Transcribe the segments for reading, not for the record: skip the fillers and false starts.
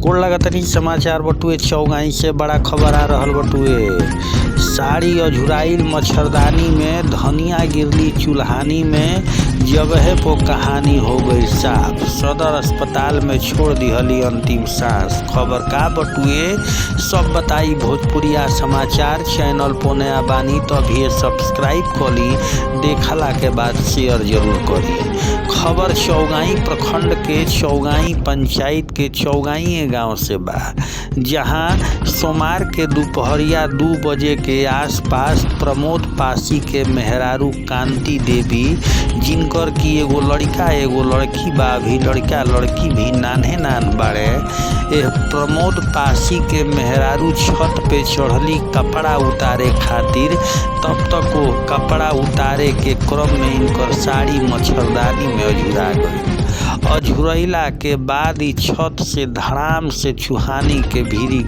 गोड़ लगतनी समाचार बटुए चौगाई से बड़ा खबर आ रहल बटुए। साड़ी अझुराइल मच्छरदानी में धनिया गिरली चूल्हानी में जगह पो कहानी हो गई साफ। सदर अस्पताल में छोड़ दिहली अंतिम सांस। खबर का बटुए सब बताई भोजपुरिया समाचार। चैनल पो नया बानी तो अभी सब्सक्राइब करी, देखला के बाद शेयर जरूर करी। खबर चौगाई प्रखंड के चौगाई पंचायत के चौगाई गांव से बा, जहां सोमवार के दोपहरिया 2 बजे के आसपास प्रमोद पासी के मेहरारू कांति देवी, जिनकर की एगो लड़का एगो लड़की बा, भी लड़का लड़की भी नान्हे नान बाड़े। प्रमोद पासी के मेहरारू छत पे चढ़ली कपड़ा उतारे खातिर। तब तक वो कपड़ा उतारे के क्रम में इनकर साड़ी मच्छरदानी में अझुरा गई। अझुरैला के बाद ही छत से धड़ाम से चूहानी के भीरी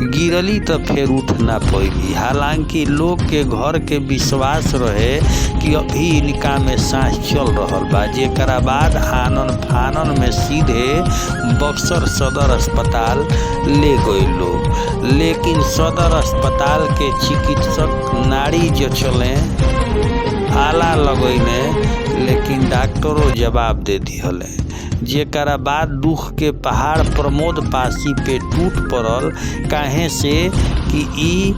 गिरली तो फिर उठ ना पैली। हालांकि लोग के घर के विश्वास रहे कि अभी इनका में सांस चल रहल बा, जेकरा बाद आनन फानन में सीधे बक्सर सदर अस्पताल ले गए लोग। लेकिन सदर अस्पताल के चिकित्सक नाड़ी जो चले आला लगैने, लेकिन डॉक्टरों जवाब दे दिहले। जेकरा बाद दुख के पहाड़ प्रमोद पासी पे टूट पड़ल। काहे से कि ई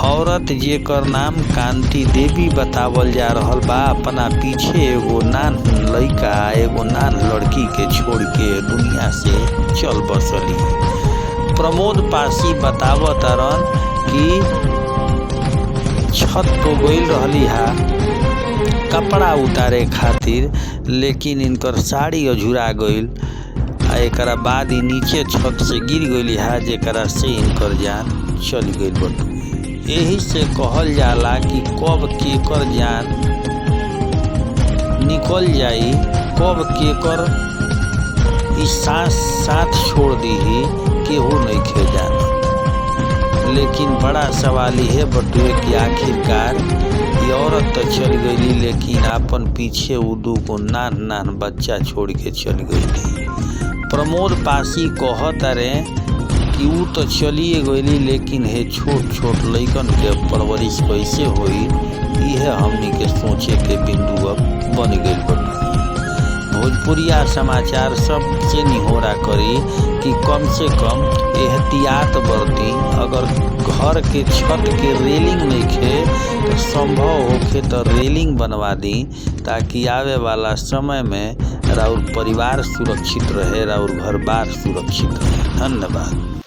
औरत जेकर नाम कांति देवी बतावल जा रहल बा, अपना पीछे एगो नान लड़का एगो नान लड़की के छोड़ के दुनिया से चल बसली। प्रमोद पासी बतावत रन कि छत तो गइल रहली हा कपड़ा उतारे खातिर, लेकिन इनकर साड़ी अझुरा गइल। एकरा बाद ही नीचे छत से गिर गइली हा, जेकरा से इनकर जान चल गइल बटुए। यही से कहल जाला कि कब केकर जान निकल जाई, कब केकर इस साथ छोड़ दीही, केहू नहीं खे जाना। लेकिन बड़ा सवाल है बटुए कि आखिरकार ये औरत तो चल गई, लेकिन अपन पीछे वो 2 नान बच्चा छोड़ के चल गई। प्रमोद पासी कहत रे कि वो तो चलिए गई, लेकिन हे छोट छोट लइकन के परवरिश कैसे होई, यह हमनी के सोचे के बिंदु अब बन गई बटुए। भोजपुरिया समाचार सबसे निहोरा करी कि कम से कम एहतियात बरती। अगर घर के छत के रेलिंग नहीं खे तो संभव होखे तो रेलिंग बनवा दी, ताकि आवे वाला समय में राउर परिवार सुरक्षित रहे, राउर घर बार सुरक्षित रहे। धन्यवाद।